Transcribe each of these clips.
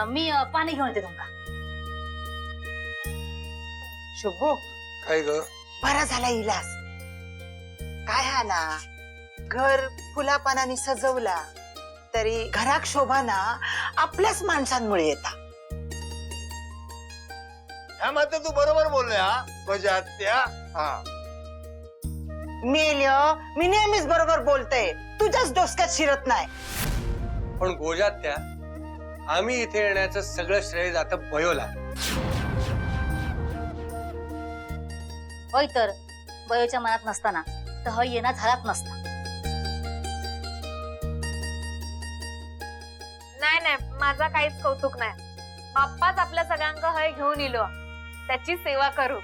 मी पाणी घेऊन येते तुमका. शुभो काय ग? बरा झाला इलास. काय हा ना घर फुलापानाने सजवला तरी घरात शोभा ना आपल्याच माणसांमुळे येता. ह्या मात्र तू बरोबर बोलले. हा माझ्या आत्या. हा मी नेहमीच बरोबर बोलते, तुझ्याच डोसक्यात शिरत नाही. पण गोजात त्या आम्ही इथे येण्याचं सगळं श्रेय जातं बयोला. होय तर बयोच्या मनात नसताना तर हय येणं झालाच नसता. नाही नाही, माझा काहीच कौतुक नाही. बाप्पाच आपल्या सगळ्यांका हय घेऊन इलो, त्याची सेवा करू.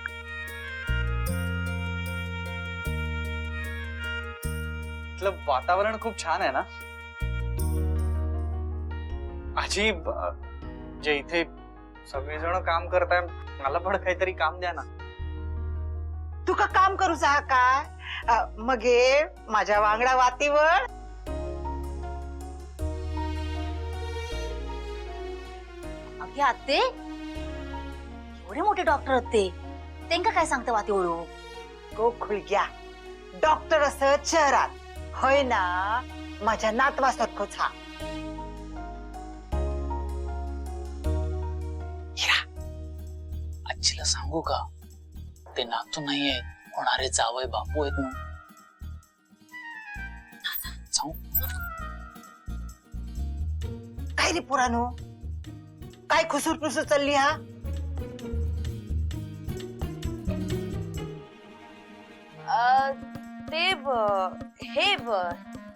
इथलं वातावरण खूप छान आहे ना आजी. जे इथे सगळेजण काम करताय, मला पण काहीतरी काम द्या ना. तुका काम करूच हा काय? मग ये माझ्या वांगडा वातीवर. अगदी आत्ते एवढे मोठे डॉक्टर आहेत ते, त्यांका काय सांगता वाती ओळू. गो खुळग्या, डॉक्टर असं शहरात होय ना, माझ्या नातवासारखंच हा. आजीला सांगू का ते नातू नाही आहेत, होणारे जावई बापू आहेत म्हणून सांगू? काय रे पुरानो, काय खुसूर पुसूर चालली हा?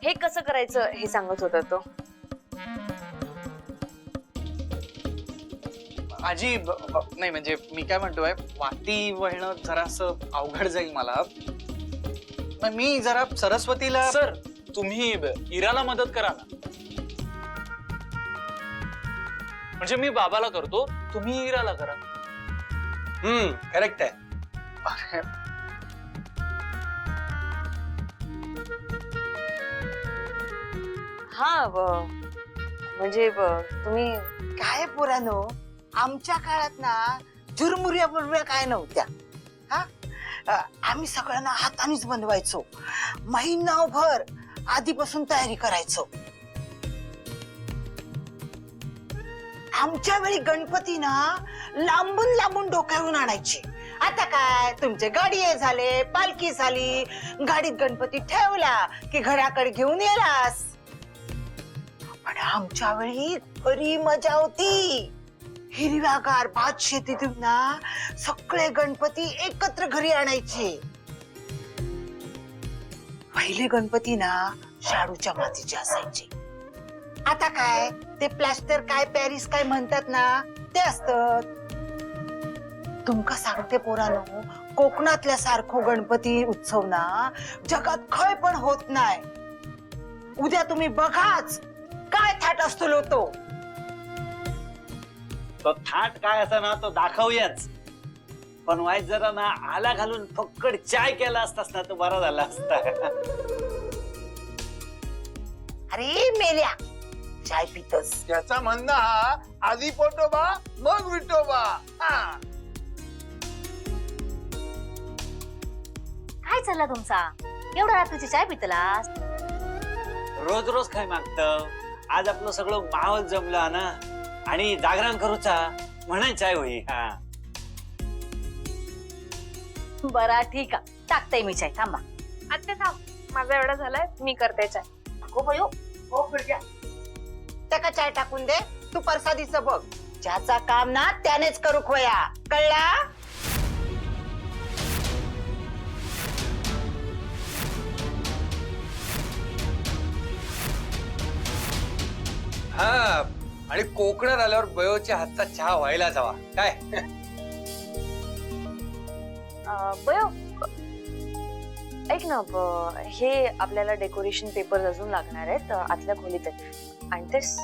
हे कसं करायचं हे सांगत होता तो. आजी नाही म्हणजे मी काय म्हणतोय, वाती वळणं जरासं अवघड जाईल मला. मग मी जरा सरस्वतीला. सर तुम्ही इराला मदत करा ना. म्हणजे मी बाबाला करतो, तुम्ही इराला करा. करेक्ट आहे. अरे, हा म्हणजे तुम्ही काय पुरानो, आमच्या काळात ना झुरमुऱ्या बुरमुऱ्या काय नव्हत्या. हा आम्ही सगळ्यांना हातानेच बनवायचो, महिनाभर आधीपासून तयारी करायचो. आमच्या वेळी गणपती ना लांबून लांबून डोक्यावरून आणायचे. आता काय तुमचे गाडी झाले, पालखी झाली, गाडीत गणपती ठेवला की घराकडे घेऊन येलास. पण आमच्या वेळी खरी मजा होती. हिरव्यागार भात शेतीतून ना सगळे गणपती एकत्र घरी आणायचे. पहिले गणपती ना शाडूच्या मातीचे असायचे. आता काय ते प्लास्टर काय पॅरिस काय म्हणतात ना ते असतात. तुमका सांगते पोरानो, कोकणातल्या सारखो गणपती उत्सव ना जगात खय पण होत नाही. उद्या तुम्ही बघाच काय थाट असतो तो. तो थाट काय असा ना तो दाखवूयाच, पण वाईट जरा ना आला घालून फक्कड चाय केला असतास ना तो बरा झाला असता. अरे मेल्या, चाय पितस. त्याचा म्हणणं हा आधी पोटोबा मग विठोबा. हा काय चालला तुमचा? एवढा रात्रीची चाय पितलास? रोज रोज काय मागत, आज आपलं सगळं माहोल जमला ना आणि जागरण करूचा म्हणून चाय होई. हा बरा ठीक आहे, टाकते मी चाय. थांबा. आत्ते थांब, माझा एवढा झालाय, मी करते चाय. हो बयो. हो खुर्च्या, त्याका चाय टाकून दे. तू परसादीचं बघ, ज्याचा काम ना त्यानेच करू खोया, कळला? हा आणि कोकणात आल्यावर बयोच्या हातचा चहा व्हायला जावा काय. बयो ऐक ना, हे आपल्याला डेकोरेशन पेपर अजून लागणार आहेत, आतल्या खोलीत आहेत. आणतेस?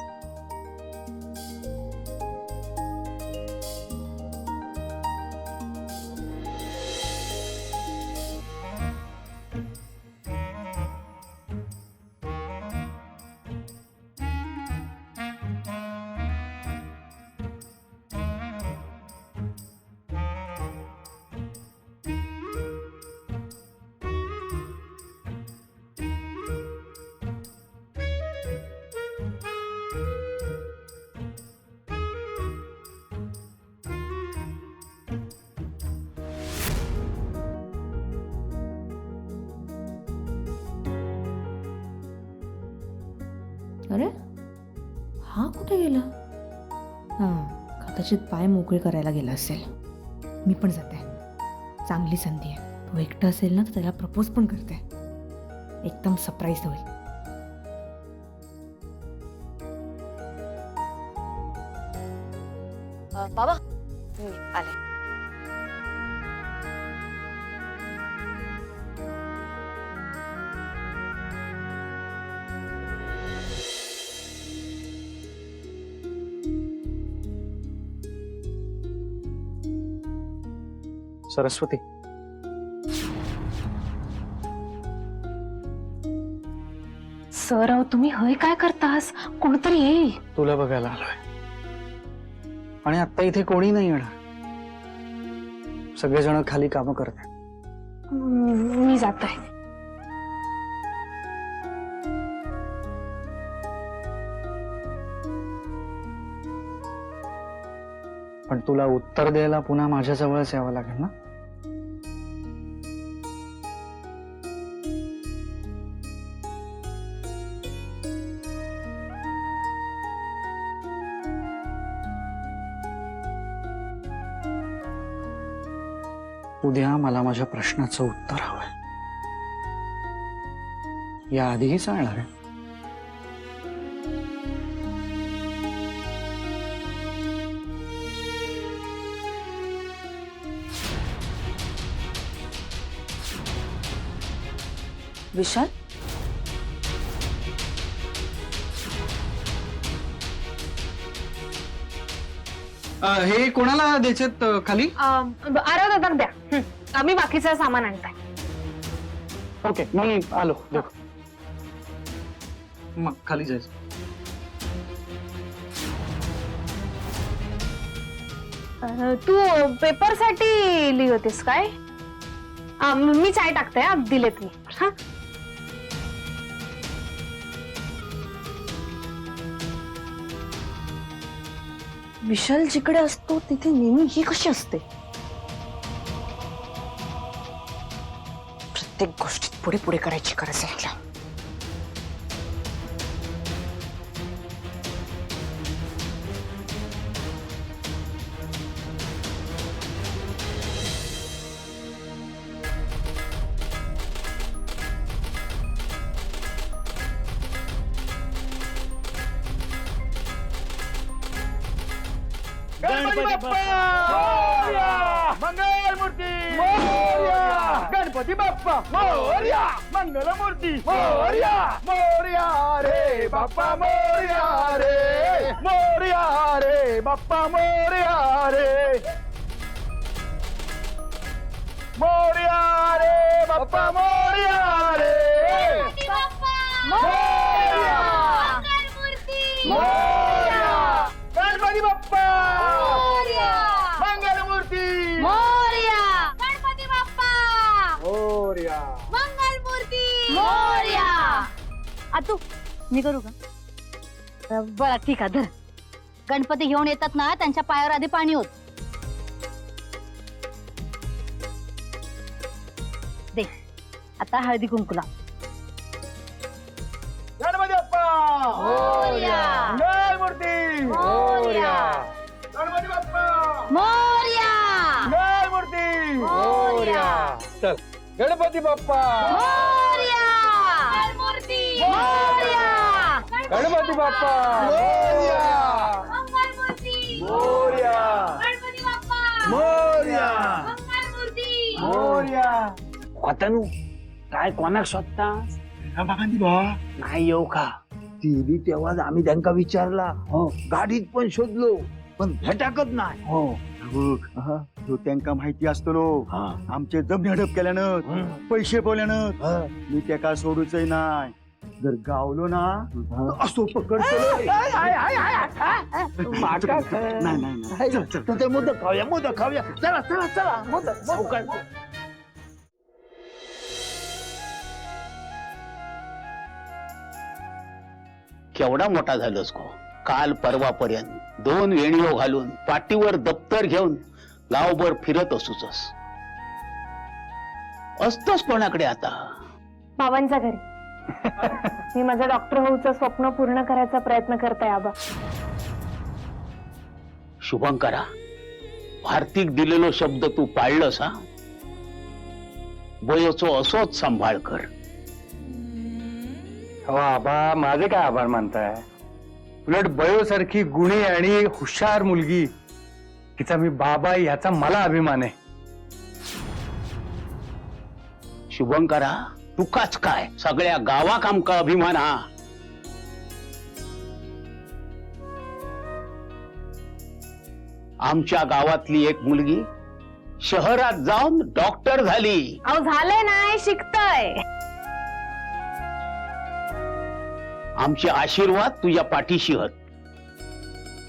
अरे हा कुठे गेला? हा, कदाचित पाय मोकळे करायला गेला असेल. मी पण जाते. चांगली संधी आहे. तो एकटा असेल ना तर त्याला प्रपोज पण करते. एकदम सरप्राईज होईल. बाबा मी आले. सरस्वती, सर अहो तुम्ही हय काय करतास? कोणतरी येईल. तुला बघायला आलोय आणि आता इथे कोणी नाही येणार. सगळेजण खाली कामं करतात. मी जात आहे. पण तुला उत्तर द्यायला पुन्हा माझ्या जवळच यावं लागेल ना. उद्या मला माझ्या प्रश्नाचं उत्तर हवंय. या आधीही चालणार आहे. विशाल, हे कोणाला द्यायचेत खाली? आरा दादा द्या. आम्ही बाकीचं सामान आणताय. ओके, मी आलो. मग खाली जायचं. तू पेपर साठी लिहितेस काय? मी चाय टाकते. दिलेत मी. हा, विशाल जिकडे असतो तिथे नेहमी ही कशी असते? प्रत्येक गोष्टीत पुढे पुढे करायची गरज आहे हिला. गणपती बाप्पा मंगलमूर्ती मोरया. गणपती बाप्पा मोरया. मंगलमूर्ती मोरया. मोरया रे बाप्पा मोरया रे. मोरया रे बाप्पा मोरया रे. मोरया रे बाप्पा मोरया रे. मोरया. मोरया. गणपती बाप्पा मंगलमूर्ती मोरया. गणपती बाप्पा मोरया. मंगलमूर्ती मोरया. आतू मी करू का? बरं ठीक आहे. धर. गणपती घेऊन येतात ना त्यांच्या पायावर आधी पाणी होत दे. आता हळदी कुंकुला. गणपती बाप्पा मोरया. मंगलमूर्ती मोरया. गणपती बाप्पा मोरया. मंगलमूर्ती मोरया. चल गणपती बाप्पा मोरया. मंगलमूर्ती मोरया. गणपती बाप्पा मोरया. मंगलमूर्ती मोरया. गणपती बाप्पा मोरया. मंगलमूर्ती मोरया. कोतानू काय कोणाक शोधता? बाबांनी बा नाही येऊ का? ती तेव्हा आम्ही त्यांना विचारला. गाडीत पण शोधलो पण भेटाकत नाही. तो त्यांका माहिती असतो आमचे जमनी हडप केल्यानं पैसे बोल्यानं मी त्या काय सोडूच नाही. जर गावलो ना असो पकडतो. नाही चल चल मोदक खाऊया. चला मोदक. केवढा मोठा झालोस गो. काल परवापर्यंत 2 वेणीओ घालून पाठीवर दप्तर घेऊन गावभर फिरत असतोस कोणाकडे आता? बाबांच्या घरी. मी माझं डॉक्टर होऊचं स्वप्न पूर्ण करायचा प्रयत्न करते आबा. शुभंकरा, भारतीक दिलेलो शब्द तू पाळलंस हा. बयोचो असोच सांभाळ कर. हो आबा, माझे काय आभार मानताय? उलट बयोसारखी गुणी आणि हुशार मुलगी, तिचा मी बाबा ह्याचा मला अभिमान आहे. शुभंकरा, तुकाच काय, सगळ्या गावाक आमका अभिमान हा. आमच्या गावातली एक मुलगी शहरात जाऊन डॉक्टर झाली. अहो झालंय नाही, शिकतय. आमचे आशीर्वाद तुझ्या पाठीशी हत.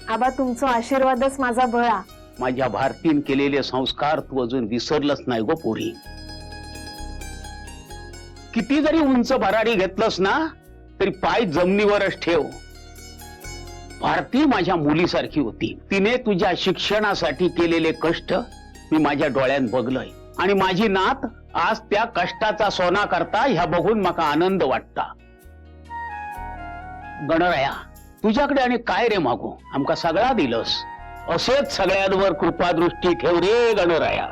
आबा तुमचा आशीर्वादच माझा बळा. माझ्या भारतीन केलेले संस्कार तू अजून विसरलंच नाही गो पोरी. किती जरी उंच भरारी घेतलंस ना तरी पाय जमिनीवरच ठेव. भारती माझ्या मुलीसारखी होती. तिने तुझ्या शिक्षणासाठी केलेले कष्ट मी माझ्या डोळ्यात बघलंय आणि माझी नात आज त्या कष्टाचा सोना करता ह्या बघून मला आनंद वाटता. गणराया, तुझ्याकडे आणि काय रे मागू, आमका सगळा दिलंस. असेच सगळ्यांवर कृपादृष्टी ठेव रे गणराया.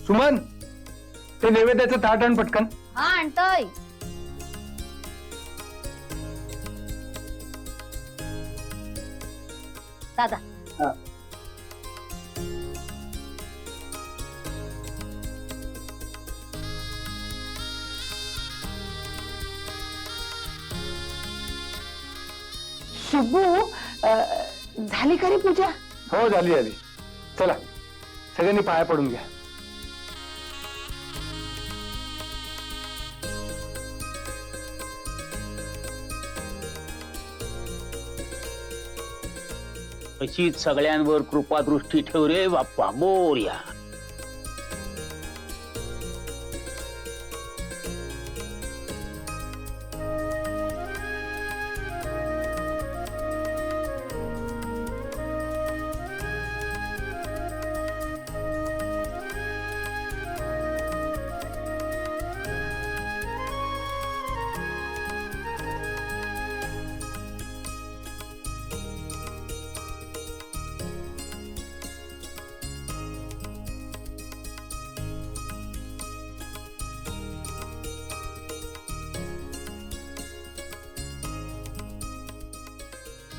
सुमन, ते नैवेद्याचं ताट आण पटकन. हा आणतोय. दादा शुभू, झाली का रे पूजा? हो झाली झाली. चला सगळ्यांनी पाया पडून घ्या. अशीच सगळ्यांवर कृपादृष्टी ठेव रे बाप्पा मोरया.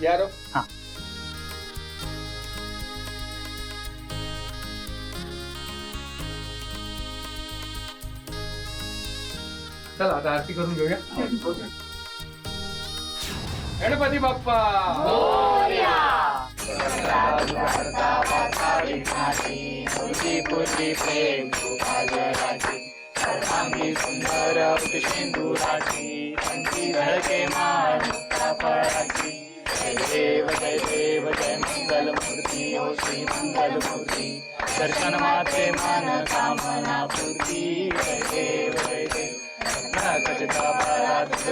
यारो. हा. चला आता आरती करून घेऊया. गणपती बाप्पा देव जय मंगल मूर्ती हो श्री मंगल मूर्ती. दर्शन मात्रे मन कामना पूर्ती. जय देव जय देव.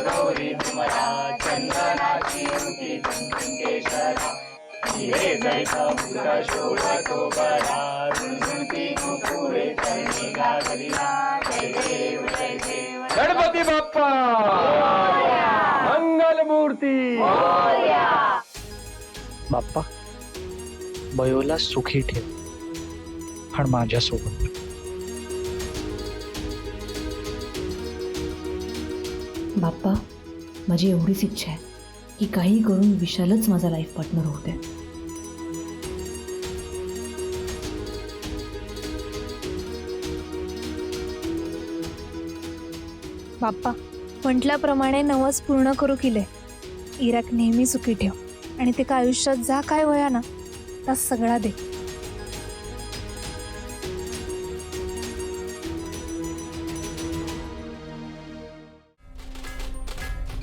गौरी विमला चंदनाची मुठी केशरा. हे जैसा मुद्रा शोभतो बरा. झुणझुणती मुकुळे चरणी गाजलिला. जय देव जय देव. गणपती बाप्पा मंगल मूर्ती. बाप्पा, बयोला सुखी ठेव आणि माझ्यासोबत. बाप्पा, माझी एवढीच इच्छा आहे की काही करून विशालच माझा लाईफ पार्टनर होते. बाप्पा म्हटल्याप्रमाणे नवस पूर्ण करू किले. इराक नेहमी सुखी ठेव आणि ते का आयुष्यात जा काय वया ना त्या सगळा दे.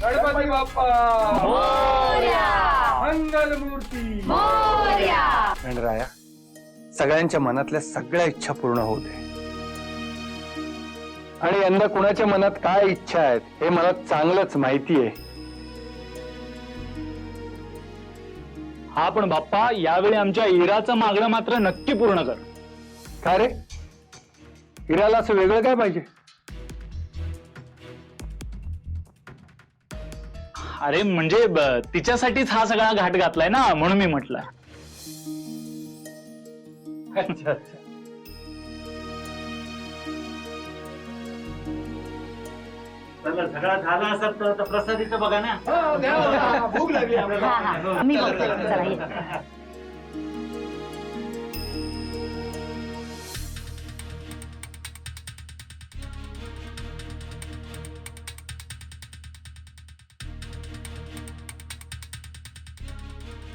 गणपती बाप्पा मंगल मूर्ती. गणराया, सगळ्यांच्या मनातल्या सगळ्या इच्छा पूर्ण होऊ दे. आणि यंदा कुणाच्या मनात काय इच्छा आहेत हे मला चांगलंच माहिती आहे. हा पण बाप्पा, यावेळी आमच्या इराचं मागणं मात्र नक्की पूर्ण कर. काय रे, इराला असं वेगळं काय पाहिजे? अरे म्हणजे तिच्यासाठीच हा सगळा घाट घातलाय ना, म्हणून मी म्हटलं. अच्छा अच्छा. सगळं झालं असत तर प्रसादीचं बघा ना. भूक लागली आपल्याला. हा हा मी बघते. चला ये.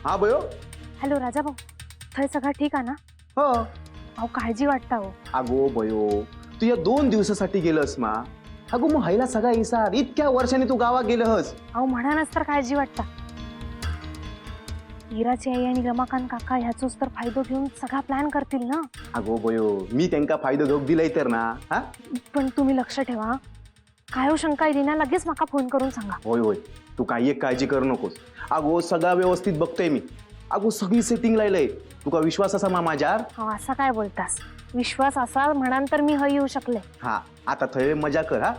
हा बयो. हॅलो राजा भाऊ, थंय सगळं ठीक आहे ना? हो. अहो काळजी वाटता हो. अगो बयो, तू या 2 दिवसासाठी गेलस मा. अगो मग हायला सगळा इसार इतक्या वर्षांनी तू गावात गेलहस. अहो म्हणानच तर काळजी वाटता. इराची आई आणि रमाकांत काका ह्याचोच तर फायदो घेऊन सगळा प्लॅन करतील ना. अगो बयो, मी त्यांना फायदो घेऊन दिलाय तर ना. हा पण तुम्ही लक्ष ठेवा, काय हो शंका येईल ना लगेच माका फोन करून सांगा. होय होय, तू काही एक काळजी करू नकोस. अगो सगळा व्यवस्थित बघतोय मी. अगो सगळी सेटिंग लायलंय. तुका विश्वास असा मा माझ्यावर? अहो असा काय बोलतास? विश्वास असा म्हणान तर मी हय येऊ शकले. हा आता थंय मजा कर. हा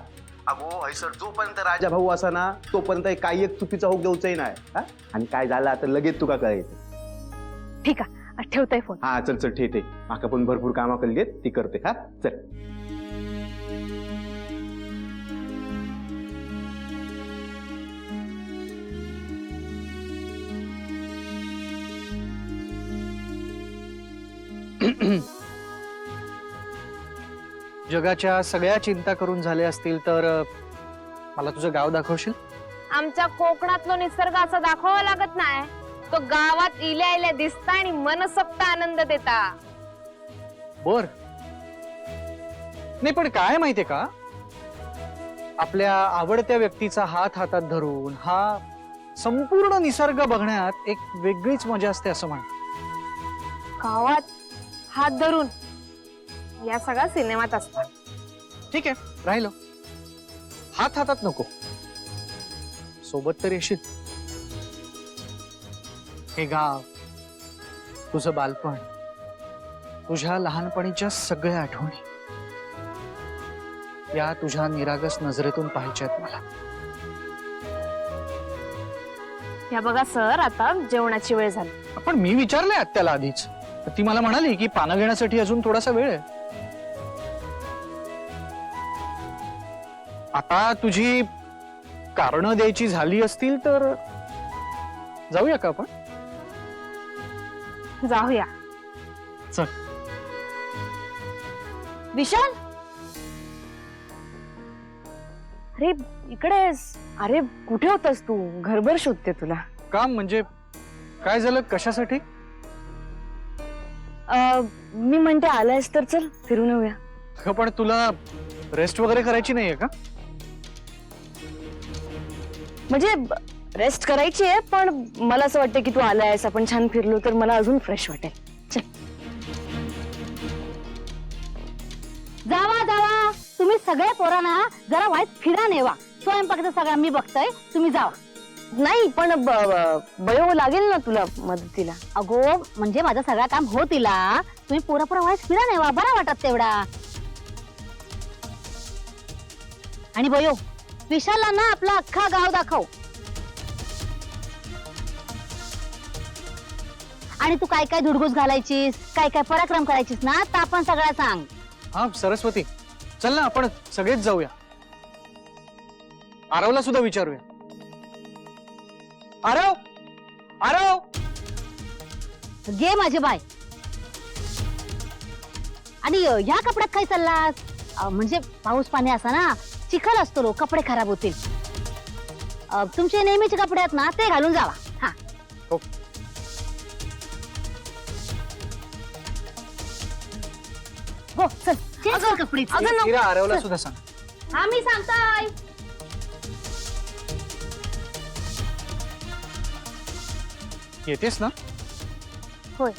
अगो हैसर जोपर्यंत राजा भाऊ असा ना तोपर्यंत काही एक चुकीचा होऊ द्यायचंय नाही. हा आणि काय झालं आता लगेच तुका कळायचं. ठीक आहे, ठेवताय फोन. हा चल चल ठेवते. माका पण भरपूर कामा केली ती करते. हा चल. जगाच्या सगळ्या चिंता करून झाल्या असतील तर मला तुझं गाव दाखवशील? आमच्या कोकणातलो निसर्ग असं दाखवावा लागत नाही. तो गावात इल्या इल्या दिसता आणि मनसोक्त आनंद देता. बर. नाही पण काय माहितीये का, आपल्या आवडत्या व्यक्तीचा हात हातात धरून हा संपूर्ण निसर्ग बघण्यात एक वेगळीच मजा असते असं म्हण. गावात हात धरून या सगळ्या सिनेमात असतात. ठीक आहे, राहिलं. हात हातात नको, सोबत तर येशील. हे गाव, तुझं बालपण, तुझ्या लहानपणीच्या सगळ्या आठवणी या तुझ्या निरागस नजरेतून पाहायच्यात मला. या बघा सर, आता जेवणाची वेळ झाली. पण मी विचारलंय आत्याला आधीच, तर ती मला म्हणाली की पानं घेण्यासाठी अजून थोडासा वेळ आहे. आता तुझी कारणं द्यायची झाली असतील तर जाऊया का आपण? जाऊया. चल. विशाल, अरे इकडेस. अरे कुठे होतास तू? घरभर शोधते तुला. काम म्हणजे काय झालं, कशासाठी? मी म्हणते आलायस तर चल फिरून येऊया. पण तुला रेस्ट वगैरे करायची नाहीये का? म्हणजे रेस्ट करायची आहे, पण मला असं वाटतं की तू आलायस, आपण छान फिरलो तर मला अजून फ्रेश वाटेल. चल. जावा जावा, तुम्ही सगळे पोरांना जरा वाईट फिरा नेवा. स्वयंपाकाचं सगळं मी बघतोय, तुम्ही जावा. नाही पण बयो लागेल ना तुला मदतीला. अगो म्हणजे माझं सगळं काम हो तिला, तुम्ही पोरा वाईट फिरा नेवा, बरा वाटत तेवढा. आणि बयो, विशालला ना आपला अख्खा गाव दाखव. आणि तू काय काय धुडगूस घालायचीस, काय काय पराक्रम करायचीस ना, तर आपण सगळं सांग. हा सरस्वती, चल ना आपण सगळेच जाऊया. आरवला सुद्धा विचारूया. आरव, आरव, घे माझे बाय. आणि ह्या कपड्यात काय चाललास? म्हणजे पाऊस पाणी असा ना, चिखल असतो रो, कपडे खराब होतील. तुमचे नेहमीचे कपडे आहेत ना, ते घालून जावा. हा हो. हो चल, चेंज कर कपडे. तिला आरवला सुद्धा सांग. हा मी सांगताय. येतेस ना? होय.